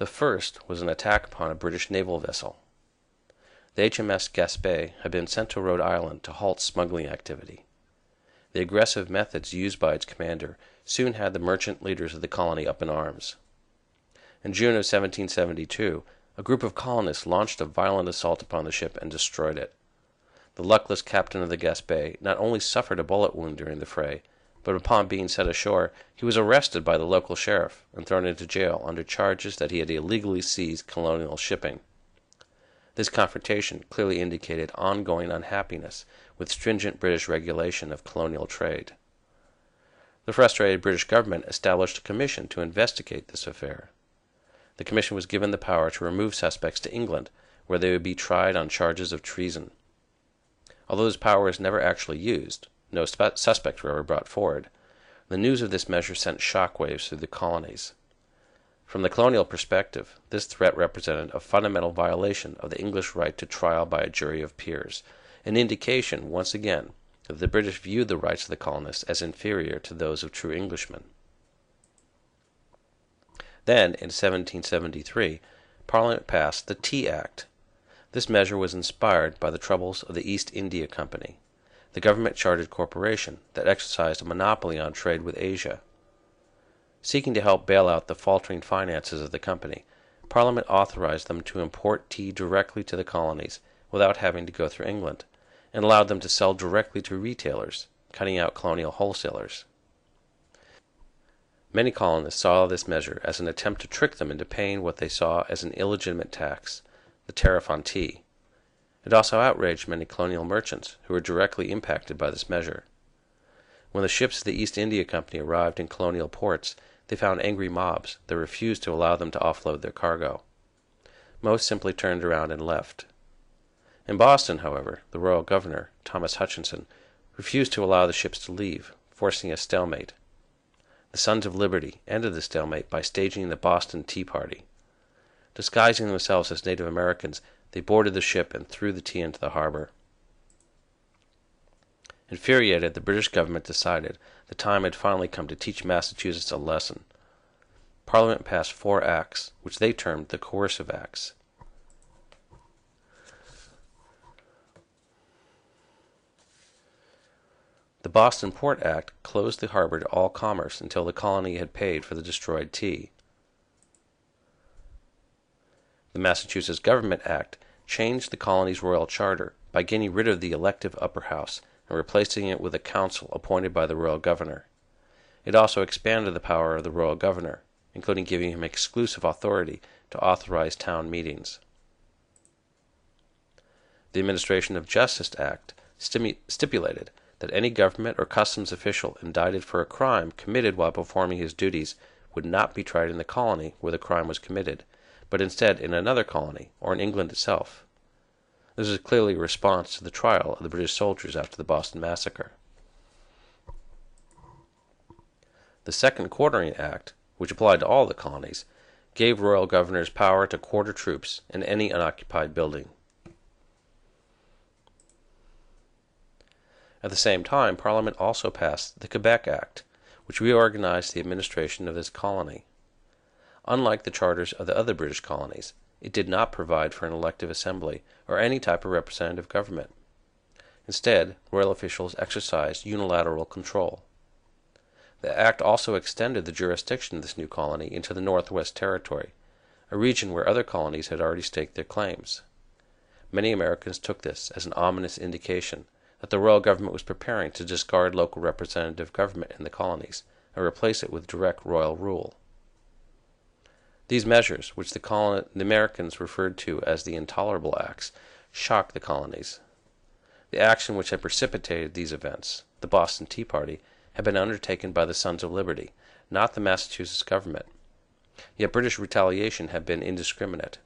The first was an attack upon a British naval vessel. The HMS Gaspé had been sent to Rhode Island to halt smuggling activity. The aggressive methods used by its commander soon had the merchant leaders of the colony up in arms. In June of 1772, a group of colonists launched a violent assault upon the ship and destroyed it. The luckless captain of the Gaspé not only suffered a bullet wound during the fray, but upon being set ashore, he was arrested by the local sheriff and thrown into jail under charges that he had illegally seized colonial shipping. This confrontation clearly indicated ongoing unhappiness with stringent British regulation of colonial trade. The frustrated British government established a commission to investigate this affair. The commission was given the power to remove suspects to England, where they would be tried on charges of treason. Although this power was never actually used, no suspects were ever brought forward, the news of this measure sent shockwaves through the colonies. From the colonial perspective, this threat represented a fundamental violation of the English right to trial by a jury of peers, an indication, once again, that the British viewed the rights of the colonists as inferior to those of true Englishmen. Then, in 1773, Parliament passed the Tea Act. This measure was inspired by the troubles of the East India Company, the government-chartered corporation that exercised a monopoly on trade with Asia. Seeking to help bail out the faltering finances of the company, Parliament authorized them to import tea directly to the colonies without having to go through England, and allowed them to sell directly to retailers, cutting out colonial wholesalers. Many colonists saw this measure as an attempt to trick them into paying what they saw as an illegitimate tax, the tariff on tea. It also outraged many colonial merchants who were directly impacted by this measure. When the ships of the East India Company arrived in colonial ports, they found angry mobs that refused to allow them to offload their cargo. Most simply turned around and left. In Boston, however, the royal governor, Thomas Hutchinson, refused to allow the ships to leave, forcing a stalemate. The Sons of Liberty ended the stalemate by staging the Boston Tea Party. Disguising themselves as Native Americans, they boarded the ship and threw the tea into the harbor. Infuriated, the British government decided the time had finally come to teach Massachusetts a lesson. Parliament passed 4 acts, which they termed the Coercive Acts. The Boston Port Act closed the harbor to all commerce until the colony had paid for the destroyed tea. The Massachusetts Government Act changed the colony's royal charter by getting rid of the elective upper house and replacing it with a council appointed by the royal governor. It also expanded the power of the royal governor, including giving him exclusive authority to authorize town meetings. The Administration of Justice Act stipulated that any government or customs official indicted for a crime committed while performing his duties would not be tried in the colony where the crime was committed, but instead in another colony or in England itself. This was clearly a response to the trial of the British soldiers after the Boston Massacre. The Second Quartering Act, which applied to all the colonies, gave royal governors power to quarter troops in any unoccupied building. At the same time, Parliament also passed the Quebec Act, which reorganized the administration of this colony. Unlike the charters of the other British colonies, it did not provide for an elective assembly or any type of representative government. Instead, royal officials exercised unilateral control. The act also extended the jurisdiction of this new colony into the Northwest Territory, a region where other colonies had already staked their claims. Many Americans took this as an ominous indication that the royal government was preparing to discard local representative government in the colonies and replace it with direct royal rule. These measures, which the Americans referred to as the Intolerable Acts, shocked the colonies. The action which had precipitated these events, the Boston Tea Party, had been undertaken by the Sons of Liberty, not the Massachusetts government. Yet British retaliation had been indiscriminate.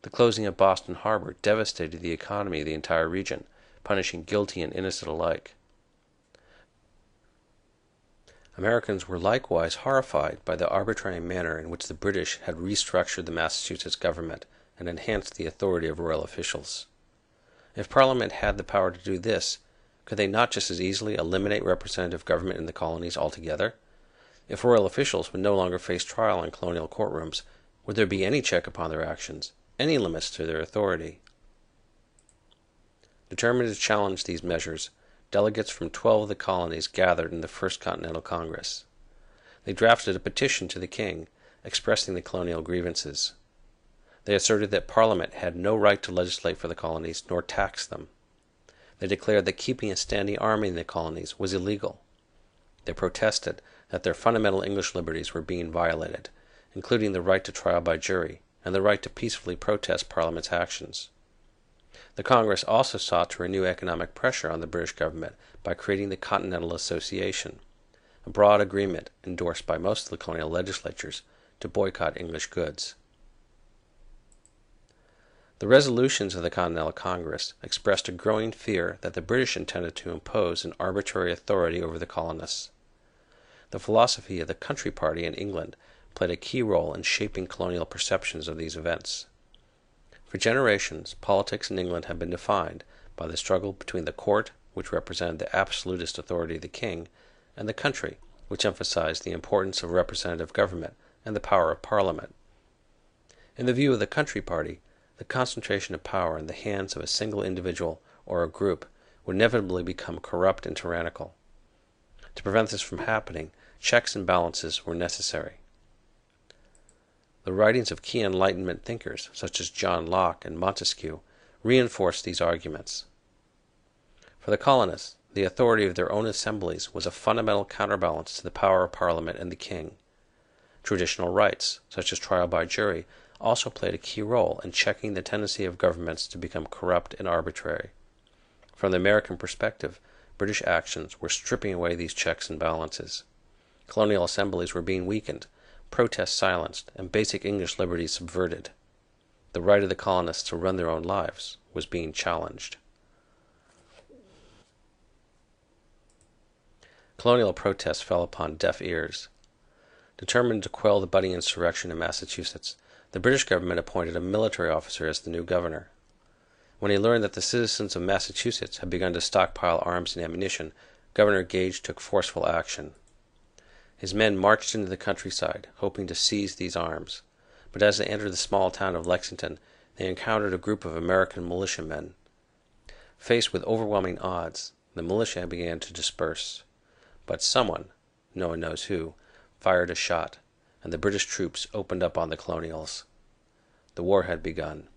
The closing of Boston Harbor devastated the economy of the entire region, punishing guilty and innocent alike. Americans were likewise horrified by the arbitrary manner in which the British had restructured the Massachusetts government and enhanced the authority of royal officials. If Parliament had the power to do this, could they not just as easily eliminate representative government in the colonies altogether? If royal officials would no longer face trial in colonial courtrooms, Would there be any check upon their actions, any limits to their authority? Determined to challenge these measures, delegates from 12 of the colonies gathered in the First Continental Congress. They drafted a petition to the king, expressing the colonial grievances. They asserted that Parliament had no right to legislate for the colonies nor tax them. They declared that keeping a standing army in the colonies was illegal. They protested that their fundamental English liberties were being violated, including the right to trial by jury and the right to peacefully protest Parliament's actions. The Congress also sought to renew economic pressure on the British government by creating the Continental Association, a broad agreement endorsed by most of the colonial legislatures to boycott English goods. The resolutions of the Continental Congress expressed a growing fear that the British intended to impose an arbitrary authority over the colonists. The philosophy of the Country Party in England played a key role in shaping colonial perceptions of these events. For generations, politics in England had been defined by the struggle between the court, which represented the absolutist authority of the king, and the country, which emphasized the importance of representative government and the power of Parliament. In the view of the Country Party, the concentration of power in the hands of a single individual or a group would inevitably become corrupt and tyrannical. To prevent this from happening, checks and balances were necessary. The writings of key Enlightenment thinkers, such as John Locke and Montesquieu, reinforced these arguments. For the colonists, the authority of their own assemblies was a fundamental counterbalance to the power of Parliament and the king. Traditional rights, such as trial by jury, also played a key role in checking the tendency of governments to become corrupt and arbitrary. From the American perspective, British actions were stripping away these checks and balances. Colonial assemblies were being weakened, protests silenced, and basic English liberties subverted. The right of the colonists to run their own lives was being challenged. Colonial protests fell upon deaf ears. Determined to quell the budding insurrection in Massachusetts, the British government appointed a military officer as the new governor. When he learned that the citizens of Massachusetts had begun to stockpile arms and ammunition, Governor Gage took forceful action. His men marched into the countryside, hoping to seize these arms, but as they entered the small town of Lexington, they encountered a group of American militiamen. Faced with overwhelming odds, the militia began to disperse. But someone, no one knows who, fired a shot, and the British troops opened up on the colonials. The war had begun.